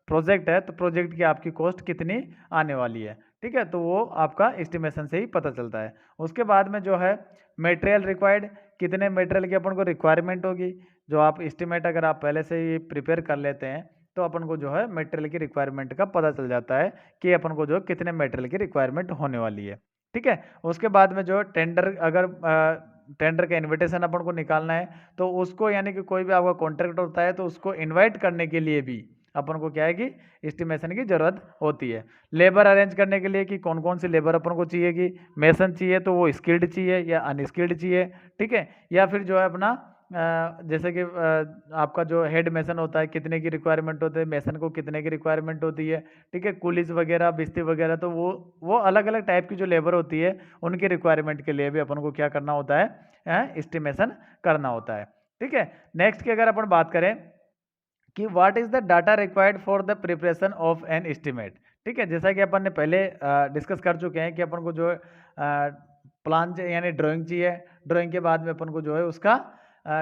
प्रोजेक्ट है, तो प्रोजेक्ट की आपकी कॉस्ट कितनी आने वाली है, ठीक है। तो वो आपका एस्टिमेशन से ही पता चलता है। उसके बाद में जो है मटेरियल रिक्वायर्ड, कितने मटेरियल की अपन को रिक्वायरमेंट होगी। जो आप एस्टिमेट अगर आप पहले से ही प्रिपेयर कर लेते हैं, तो अपन को जो है मटेरियल की रिक्वायरमेंट का पता चल जाता है कि अपन को जो कितने मटेरियल की रिक्वायरमेंट होने वाली है, ठीक है। उसके बाद में जो टेंडर, अगर टेंडर का इन्विटेशन अपन को निकालना है, तो उसको, यानी कि कोई भी आपका कॉन्ट्रैक्ट होता है, तो उसको इन्वाइट करने के लिए भी अपन को क्या है कि एस्टिमेशन की जरूरत होती है। लेबर अरेंज करने के लिए कि कौन कौन सी लेबर अपन को चाहिए, कि मेसन चाहिए तो वो स्किल्ड चाहिए या अनस्किल्ड चाहिए, ठीक है। या फिर जो है अपना जैसे कि आपका जो हेड मेसन होता है, कितने की रिक्वायरमेंट होती है, मेसन को कितने की रिक्वायरमेंट होती है, ठीक है। कुलीस वगैरह, बिस्ती वगैरह, तो वो अलग अलग टाइप की जो लेबर होती है, उनकी रिक्वायरमेंट के लिए भी अपन को क्या करना होता है, एस्टिमेशन करना होता है, ठीक है। नेक्स्ट की अगर अपन बात करें कि what is the data required for the preparation of an estimate, ठीक है। जैसा कि अपन ने पहले डिस्कस कर चुके हैं कि अपन को जो प्लान यानी ड्राइंग चाहिए, ड्राइंग के बाद में अपन को जो है उसका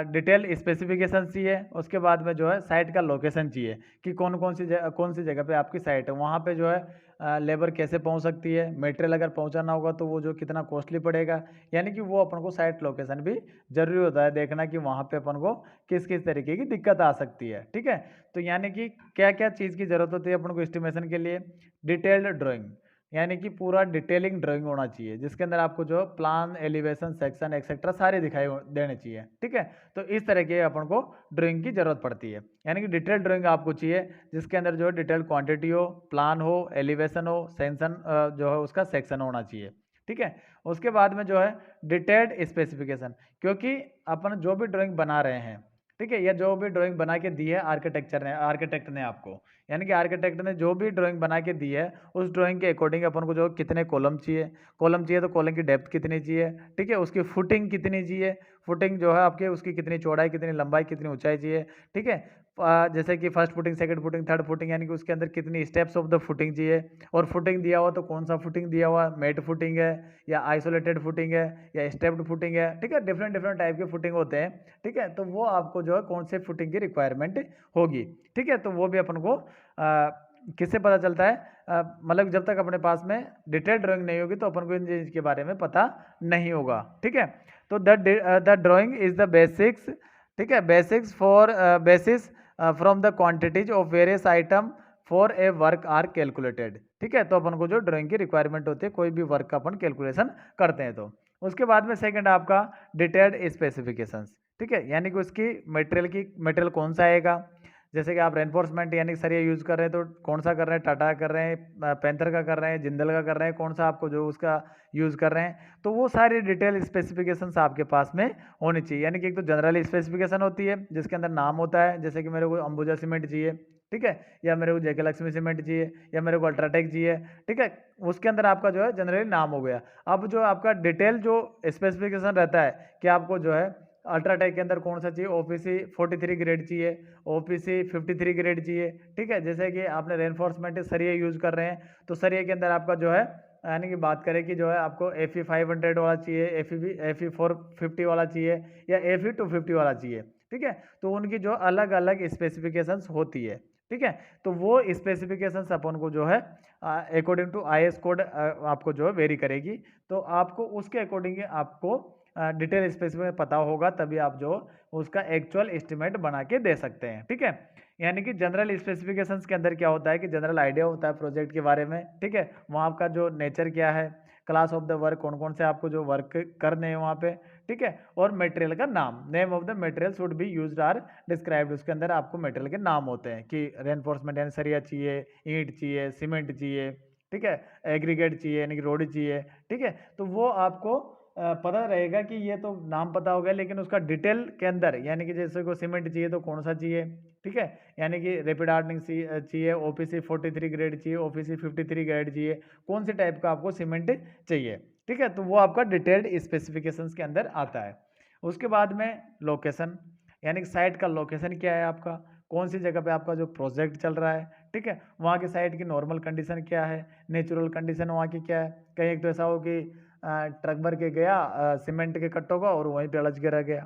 डिटेल स्पेसिफिकेशन चाहिए। उसके बाद में जो है साइट का लोकेशन चाहिए कि कौन सी जगह पे आपकी साइट है, वहाँ पे जो है लेबर कैसे पहुँच सकती है, मटेरियल अगर पहुँचाना होगा तो वो जो कितना कॉस्टली पड़ेगा। यानी कि वो अपन को साइट लोकेशन भी जरूरी होता है देखना कि वहाँ पे अपन को किस किस तरीके की दिक्कत आ सकती है, ठीक है। तो यानी कि क्या क्या चीज़ की ज़रूरत होती है अपन को एस्टिमेशन के लिए। डिटेल्ड ड्राइंग, यानी कि पूरा डिटेलिंग ड्राइंग होना चाहिए, जिसके अंदर आपको जो प्लान, एलिवेशन, सेक्शन एक्सेट्रा सारे दिखाई देने चाहिए, ठीक है। तो इस तरह के अपन को ड्राइंग की जरूरत पड़ती है, यानी कि डिटेल ड्राइंग आपको चाहिए, जिसके अंदर जो है डिटेल क्वांटिटी हो, प्लान हो, एलिवेशन हो, सेक्शन जो है उसका सेक्शन होना चाहिए, ठीक है। उसके बाद में जो है डिटेल्ड स्पेसिफिकेशन, क्योंकि अपन जो भी ड्राइंग बना रहे हैं, ठीक है, या जो भी ड्राइंग बना के दी है आर्किटेक्ट ने आपको, यानी कि आर्किटेक्ट ने जो भी ड्राइंग बना के दी है, उस ड्राइंग के अकॉर्डिंग अपन को जो कितने कॉलम चाहिए तो कॉलम की डेप्थ कितनी चाहिए, ठीक है। उसकी फुटिंग कितनी चाहिए, फुटिंग जो है आपके उसकी कितनी चौड़ाई, कितनी लंबाई, कितनी ऊंचाई चाहिए, ठीक है। जैसे कि first footing, second footing, third footing, यानी कि उसके अंदर कितनी स्टेप्स ऑफ द फुटिंग चाहिए। और फुटिंग दिया हुआ तो कौन सा फुटिंग दिया हुआ, मेट फुटिंग है या आइसोलेटेड फुटिंग है या स्टेप्ड फुटिंग है, ठीक है। डिफरेंट डिफरेंट टाइप के फुटिंग होते हैं, ठीक है। तो वो आपको जो है कौन से फुटिंग की रिक्वायरमेंट होगी, ठीक है। तो वो भी अपन को किससे पता चलता है, मतलब जब तक अपने पास में डिटेल ड्राइंग नहीं होगी तो अपन को इन चीज़ के बारे में पता नहीं होगा, ठीक है। तो the drawing is the basics, ठीक है, basics for basis from the quantities of various item for a work are calculated, ठीक है। तो अपन को जो ड्राइंग की रिक्वायरमेंट होती है, कोई भी वर्क का अपन कैलकुलेशन करते हैं तो। उसके बाद में सेकंड आपका डिटेल्ड स्पेसिफिकेशंस, ठीक है, यानी कि उसकी मटेरियल कौन सा आएगा। जैसे कि आप रेनफोर्समेंट यानी कि सरिया यूज़ कर रहे हैं, तो कौन सा कर रहे हैं, टाटा कर रहे हैं, पैंथर का कर रहे हैं, जिंदल का कर रहे हैं, कौन सा आपको जो उसका यूज़ कर रहे हैं, तो वो सारी डिटेल स्पेसिफिकेशंस आपके पास में होनी चाहिए। यानी कि एक तो जनरल स्पेसिफिकेशन होती है जिसके अंदर नाम होता है, जैसे कि मेरे को अंबुजा सीमेंट चाहिए, ठीक है, या मेरे को जेके लक्ष्मी सीमेंट चाहिए, या मेरे को अल्ट्राटेक चाहिए, ठीक है। उसके अंदर आपका जो है जनरली नाम हो गया। अब जो आपका डिटेल जो स्पेसिफिकेशन रहता है कि आपको जो है अल्ट्राटेक के अंदर कौन सा चाहिए, ओपीसी 43 ग्रेड चाहिए, ओपीसी 53 ग्रेड चाहिए, ठीक है। जैसे कि आपने रेनफोर्समेंट सरिया यूज़ कर रहे हैं, तो सरिया के अंदर आपका जो है यानी कि बात करें कि जो है आपको FE 500 वाला चाहिए, FE 450 वाला चाहिए या FE 250 वाला चाहिए, ठीक है। तो उनकी जो अलग अलग स्पेसिफिकेशंस होती है, ठीक है। तो वो स्पेसिफिकेशंस अपन को जो है अकॉर्डिंग टू IS कोड आपको जो है वेरी करेगी। तो आपको उसके अकॉर्डिंग आपको डिटेल स्पेसिफिकेशन पता होगा, तभी आप जो उसका एक्चुअल एस्टिमेट बना के दे सकते हैं, ठीक है। यानी कि जनरल स्पेसिफिकेशंस के अंदर क्या होता है कि जनरल आइडिया होता है प्रोजेक्ट के बारे में, ठीक है। वहाँ का जो नेचर क्या है, क्लास ऑफ द वर्क, कौन कौन से आपको जो वर्क करने हैं वहाँ पे, ठीक है। और मटेरियल का नाम, name of the material should be used are described, उसके अंदर आपको मटेरियल के नाम होते हैं कि रेनफोर्समेंट यानी सरिया चाहिए, ईंट चाहिए, सीमेंट चाहिए, ठीक है, एग्रीगेट चाहिए यानी कि रोड चाहिए, ठीक है। तो वो आपको पता रहेगा कि ये तो नाम पता हो गया, लेकिन उसका डिटेल के अंदर यानी कि जैसे को सीमेंट चाहिए तो कौन सा चाहिए, ठीक है। यानी कि रैपिड हार्डनिंग चाहिए, OPC 43 ग्रेड चाहिए, OPC 53 ग्रेड चाहिए, कौन से टाइप का आपको सीमेंट चाहिए, ठीक है। तो वो आपका डिटेल्ड स्पेसिफिकेशंस के अंदर आता है। उसके बाद में लोकेशन, यानी कि साइट का लोकेशन क्या है आपका, कौन सी जगह पे आपका जो प्रोजेक्ट चल रहा है, ठीक है। वहाँ की साइट की नॉर्मल कंडीशन क्या है, नेचुरल कंडीशन वहाँ की क्या है। कहीं एक तो ऐसा हो कि ट्रक भर के गया सीमेंट के कट्टों का और वहीं पे अलज गिरा गया,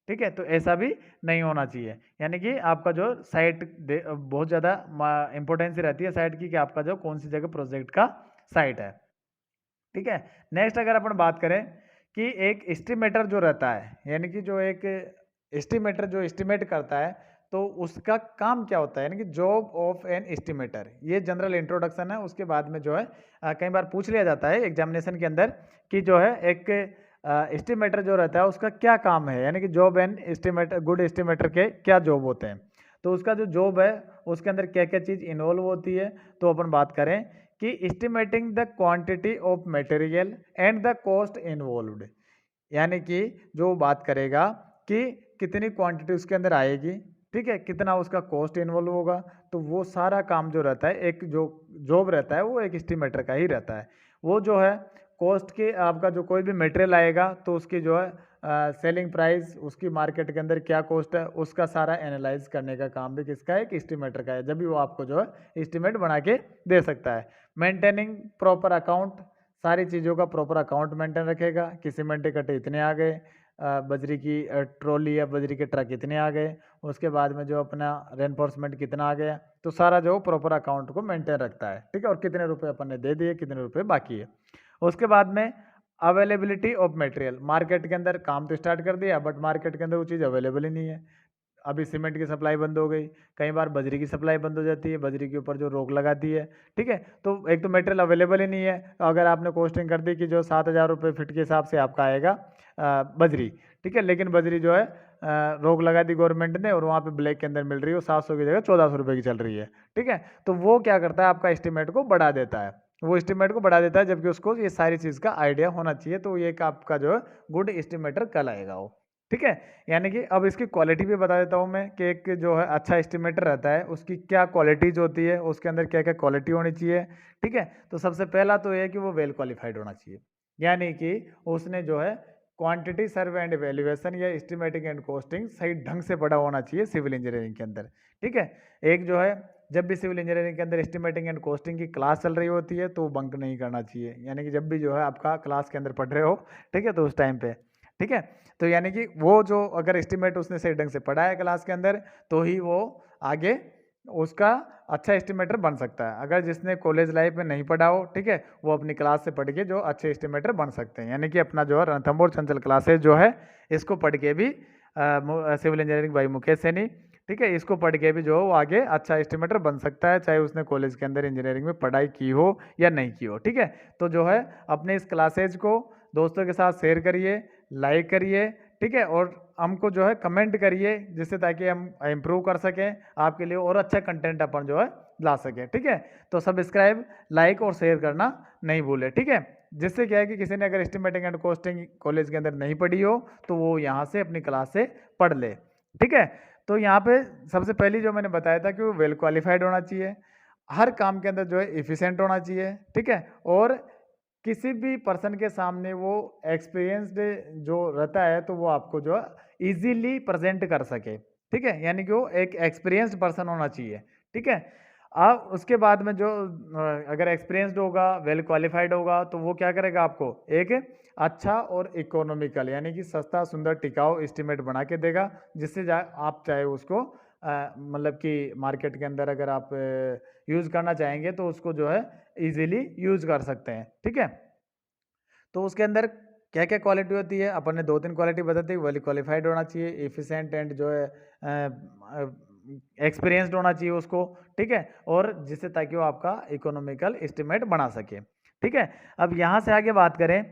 ठीक है। तो ऐसा भी नहीं होना चाहिए। यानी कि आपका जो साइट बहुत ज़्यादा इंपॉर्टेंस रहती है साइट की, कि आपका जो कौन सी जगह प्रोजेक्ट का साइट है, ठीक है। नेक्स्ट अगर अपन बात करें कि एक एस्टिमेटर जो रहता है, यानी कि जो एक एस्टिमेटर जो एस्टिमेट करता है, तो उसका काम क्या होता है, यानी कि जॉब ऑफ एन एस्टिमेटर, ये जनरल इंट्रोडक्शन है। उसके बाद में जो है कई बार पूछ लिया जाता है एग्जामिनेशन के अंदर कि जो है एक एस्टिमेटर जो रहता है उसका क्या काम है, यानी कि job and estimator, good estimator के क्या जॉब होते हैं। तो उसका जो जॉब है उसके अंदर क्या क्या चीज़ इन्वॉल्व होती है, तो अपन बात करें कि estimating the quantity of material and the cost involved, यानी कि जो बात करेगा कि कितनी क्वांटिटी उसके अंदर आएगी, ठीक है, कितना उसका कॉस्ट इन्वॉल्व होगा। तो वो सारा काम जो रहता है, एक जो जॉब रहता है वो एक एस्टिमेटर का ही रहता है। वो जो है कॉस्ट के, आपका जो कोई भी मटेरियल आएगा तो उसकी जो है सेलिंग प्राइस, उसकी मार्केट के अंदर क्या कॉस्ट है, उसका सारा एनालाइज करने का काम भी किसका है, एक एस्टिमेटर का है। जब भी वो आपको जो है एस्टिमेट बना के दे सकता है। मेंटेनिंग प्रॉपर अकाउंट, सारी चीज़ों का प्रॉपर अकाउंट मेंटेन रखेगा कि सीमेंट के कट्टे इतने आ गए, बजरी की ट्रॉली या बजरी के ट्रक इतने आ गए, उसके बाद में जो अपना रेनफोर्समेंट कितना आ गया, तो सारा जो प्रॉपर अकाउंट को मेंटेन रखता है, ठीक है। और कितने रुपए अपन ने दे दिए, कितने रुपए बाकी है। उसके बाद में अवेलेबिलिटी ऑफ मटेरियल, मार्केट के अंदर काम तो स्टार्ट कर दिया बट मार्केट के अंदर वो चीज़ अवेलेबल ही नहीं है। अभी सीमेंट की सप्लाई बंद हो गई, कई बार बजरी की सप्लाई बंद हो जाती है, बजरी के ऊपर जो रोक लगा दी है, ठीक है। तो एक तो मटेरियल अवेलेबल ही नहीं है। अगर आपने कॉस्टिंग कर दी कि जो 7,000 रुपये फिट के हिसाब से आपका आएगा बजरी, ठीक है, लेकिन बजरी जो है रोक लगा दी गवर्नमेंट ने और वहाँ पे ब्लैक के अंदर मिल रही है, वो 700 की जगह 1400 रुपये की चल रही है, ठीक है। तो वो क्या करता है, आपका एस्टिमेट को बढ़ा देता है, वो एस्टिमेट को बढ़ा देता है, जबकि उसको ये सारी चीज़ का आइडिया होना चाहिए। तो ये आपका जो है गुड एस्टिमेटर कहलाएगा वो, ठीक है। यानी कि अब इसकी क्वालिटी भी बता देता हूँ मैं कि एक जो है अच्छा एस्टिमेटर रहता है उसकी क्या क्वालिटीज होती है, उसके अंदर क्या क्या क्वालिटी होनी चाहिए, ठीक है। तो सबसे पहला तो ये है कि वो वेल क्वालिफाइड होना चाहिए, यानी कि उसने जो है क्वांटिटी सर्वे एंड वैल्यूएशन या एस्टिमेटिंग एंड कॉस्टिंग सही ढंग से पढ़ा होना चाहिए सिविल इंजीनियरिंग के अंदर, ठीक है। एक जो है जब भी सिविल इंजीनियरिंग के अंदर एस्टिमेटिंग एंड कॉस्टिंग की क्लास चल रही होती है तो बंक नहीं करना चाहिए, यानी कि जब भी जो है आपका क्लास के अंदर पढ़ रहे हो, ठीक है, तो उस टाइम पे, ठीक है। तो यानी कि वो जो अगर एस्टिमेट उसने सही ढंग से पढ़ा है क्लास के अंदर तो ही वो आगे उसका अच्छा एस्टिमेटर बन सकता है। अगर जिसने कॉलेज लाइफ में नहीं पढ़ा हो, ठीक है, वो अपनी क्लास से पढ़ के जो अच्छे एस्टिमेटर बन सकते हैं। यानी कि अपना जो है रणथंभौर चंचल क्लासेज जो है इसको पढ़ के भी civil engineering by Mukesh Saini, ठीक है, इसको पढ़ के भी जो वो आगे अच्छा एस्टिमेटर बन सकता है, चाहे उसने कॉलेज के अंदर इंजीनियरिंग में पढ़ाई की हो या नहीं की हो, ठीक है। तो जो है अपने इस क्लासेज को दोस्तों के साथ शेयर करिए, लाइक करिए, ठीक है, और हमको जो है कमेंट करिए, जिससे ताकि हम इम्प्रूव कर सकें आपके लिए और अच्छा कंटेंट अपन जो है ला सकें, ठीक है। तो सब्सक्राइब, लाइक और शेयर करना नहीं भूलें, ठीक है। जिससे क्या है कि किसी ने अगर एस्टिमेटिंग एंड कॉस्टिंग कॉलेज के अंदर नहीं पढ़ी हो तो वो यहाँ से अपनी क्लास से पढ़ ले, ठीक है। तो यहाँ पे सबसे पहली जो मैंने बताया था कि वो वेल क्वालिफाइड होना चाहिए, हर काम के अंदर जो है इफिशिएंट होना चाहिए, ठीक है। और किसी भी पर्सन के सामने वो एक्सपीरियंस्ड जो रहता है तो वो आपको जो है इजीली प्रेजेंट कर सके, ठीक है। यानी कि वो एक एक्सपीरियंस्ड पर्सन होना चाहिए, ठीक है। अब उसके बाद में जो अगर एक्सपीरियंस्ड होगा, वेल क्वालिफाइड होगा, तो वो क्या करेगा, आपको एक अच्छा और इकोनॉमिकल यानी कि सस्ता, सुंदर, टिकाऊ एस्टीमेट बना के देगा, जिससे आप चाहे उसको मतलब कि मार्केट के अंदर अगर आप यूज़ करना चाहेंगे तो उसको जो है इजीली यूज़ कर सकते हैं। ठीक है, तो उसके अंदर क्या क्या क्वालिटी होती है, अपन ने 2-3 क्वालिटी बता दी। वेल क्वालिफाइड होना चाहिए, एफिशिएंट एंड जो है एक्सपीरियंस्ड होना चाहिए उसको। ठीक है, और जिससे ताकि वो आपका इकोनॉमिकल एस्टिमेट बना सके। ठीक है, अब यहाँ से आगे बात करें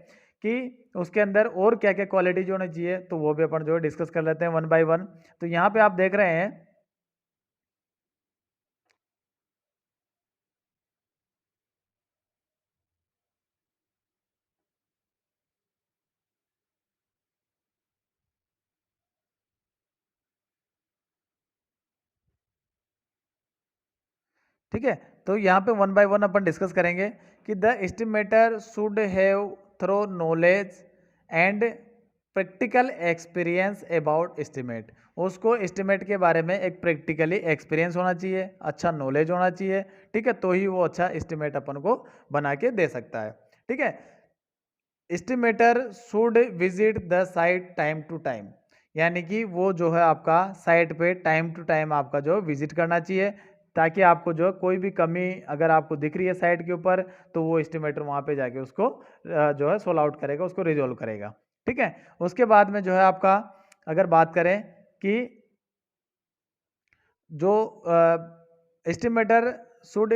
कि उसके अंदर और क्या क्या क्वालिटीज होनी चाहिए, तो वो भी अपन जो है डिस्कस कर लेते हैं वन बाय वन। तो यहाँ पे आप देख रहे हैं, ठीक है, तो यहाँ पे वन बाय वन अपन डिस्कस करेंगे कि the estimator should have through knowledge and practical experience about estimate. उसको एस्टिमेट के बारे में एक प्रैक्टिकली एक्सपीरियंस होना चाहिए, अच्छा नॉलेज होना चाहिए। ठीक है, तो ही वो अच्छा एस्टिमेट अपन को बना के दे सकता है। ठीक है, estimator should visit the site time to time, यानी कि वो जो है आपका साइट पे टाइम टू टाइम आपका जो विजिट करना चाहिए, ताकि आपको जो कोई भी कमी अगर आपको दिख रही है साइट के ऊपर, तो वो एस्टिमेटर वहाँ पे जाके उसको जो है सोल्व आउट करेगा, उसको रिजोल्व करेगा। ठीक है, उसके बाद में जो है आपका अगर बात करें कि जो estimator should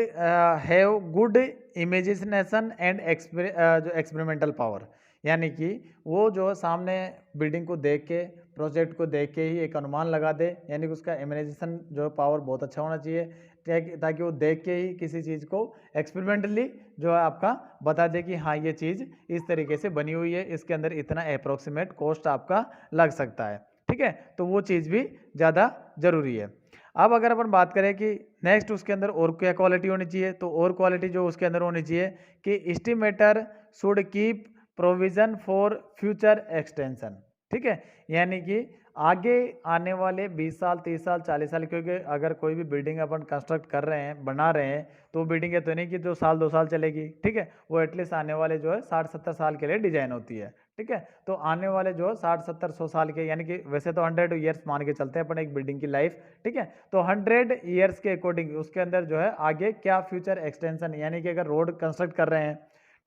have good imagination and जो एक्सपेरिमेंटल पावर, यानी कि वो जो सामने बिल्डिंग को देख के, प्रोजेक्ट को देख के ही एक अनुमान लगा दे, यानी कि उसका इमेजिनेशन जो पावर बहुत अच्छा होना चाहिए, ताकि वो देख के ही किसी चीज़ को एक्सपेरिमेंटली जो है आपका बता दे कि हाँ ये चीज़ इस तरीके से बनी हुई है, इसके अंदर इतना अप्रोक्सीमेट कॉस्ट आपका लग सकता है। ठीक है, तो वो चीज़ भी ज़्यादा ज़रूरी है। अब अगर अपन बात करें कि नेक्स्ट उसके अंदर और क्या क्वालिटी होनी चाहिए, तो और क्वालिटी जो उसके अंदर होनी चाहिए कि estimator should keep provision for future extension. ठीक है, यानी कि आगे आने वाले 20 साल, 30 साल, 40 साल, क्योंकि अगर कोई भी बिल्डिंग अपन कंस्ट्रक्ट कर रहे हैं, बना रहे हैं, तो बिल्डिंग ये तो नहीं कि जो साल 2 साल चलेगी। ठीक है, वो एटलीस्ट आने वाले जो है 60-70 साल के लिए डिजाइन होती है। ठीक है, तो आने वाले जो 60-70-100 साल के, यानी कि वैसे तो 100 ईयर्स मान के चलते हैं अपन एक बिल्डिंग की लाइफ। ठीक है, तो 100 ईयर्स के अकॉर्डिंग उसके अंदर जो है आगे क्या फ्यूचर एक्सटेंशन, यानी कि अगर रोड कंस्ट्रक्ट कर रहे हैं,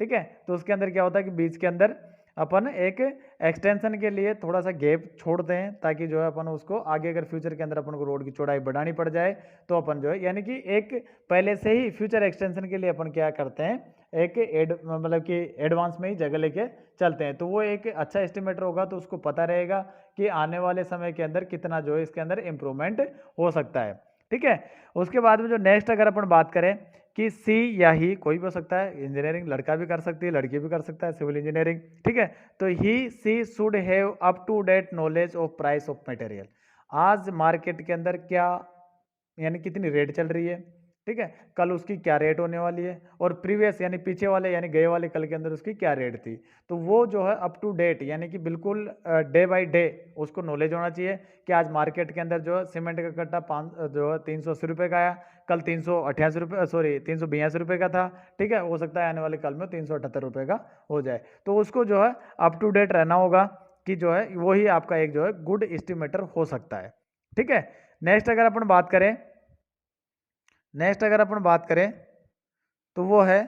ठीक है, तो उसके अंदर क्या होता है कि बीच के अंदर अपन एक एक्सटेंशन के लिए थोड़ा सा गैप छोड़ते हैं, ताकि जो है अपन उसको आगे अगर फ्यूचर के अंदर अपन को रोड की चौड़ाई बढ़ानी पड़ जाए, तो अपन जो है यानी कि एक पहले से ही फ्यूचर एक्सटेंशन के लिए अपन क्या करते हैं, एक मतलब कि एडवांस में ही जगह लेके चलते हैं। तो वो एक अच्छा एस्टिमेटर होगा तो उसको पता रहेगा कि आने वाले समय के अंदर कितना जो है इसके अंदर इम्प्रूवमेंट हो सकता है। ठीक है, उसके बाद में जो नेक्स्ट अगर अपन बात करें कि सी या ही कोई भी हो सकता है, इंजीनियरिंग लड़का भी कर सकती है, लड़की भी कर सकता है, सिविल इंजीनियरिंग। ठीक है, तो he she should have up to date knowledge of price of material. आज मार्केट के अंदर क्या यानी कितनी रेट चल रही है, ठीक है, कल उसकी क्या रेट होने वाली है, और प्रीवियस यानी पीछे वाले यानी गए वाले कल के अंदर उसकी क्या रेट थी, तो वो जो है अप टू डेट यानी कि बिल्कुल डे बाय डे उसको नॉलेज होना चाहिए कि आज मार्केट के अंदर जो है सीमेंट का कट्टा 5 जो है 380 रुपये का आया, कल 388 रुपये, सॉरी 382 रुपये का था। ठीक है, हो सकता है आने वाले कल में 378 रुपये का हो जाए, तो उसको जो है अप टू डेट रहना होगा कि जो है वही आपका एक जो है गुड एस्टिमेटर हो सकता है। ठीक है, नेक्स्ट अगर अपन बात करें, तो वो है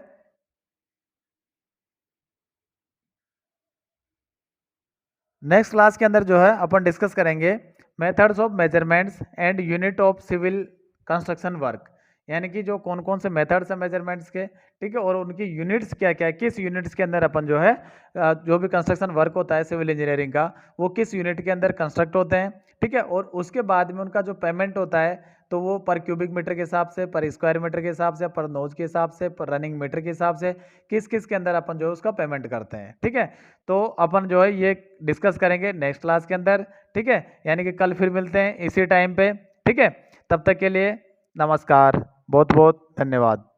नेक्स्ट क्लास के अंदर जो है अपन डिस्कस करेंगे methods of measurements and unit of civil construction work, यानी कि जो कौन कौन से मेथड्स हैं मेजरमेंट्स के, ठीक है, और उनकी यूनिट्स क्या क्या है, किस यूनिट्स के अंदर अपन जो है जो भी कंस्ट्रक्शन वर्क होता है सिविल इंजीनियरिंग का, वो किस यूनिट के अंदर कंस्ट्रक्ट होते हैं। ठीक है, और उसके बाद में उनका जो पेमेंट होता है, तो वो पर क्यूबिक मीटर के हिसाब से, पर स्क्वायर मीटर के हिसाब से, पर नोज के हिसाब से, पर रनिंग मीटर के हिसाब से किस किस के अंदर अपन जो है उसका पेमेंट करते हैं। ठीक है, तो अपन जो है ये डिस्कस करेंगे नेक्स्ट क्लास के अंदर। ठीक है, यानी कि कल फिर मिलते हैं इसी टाइम पे। ठीक है, तब तक के लिए नमस्कार, बहुत बहुत धन्यवाद।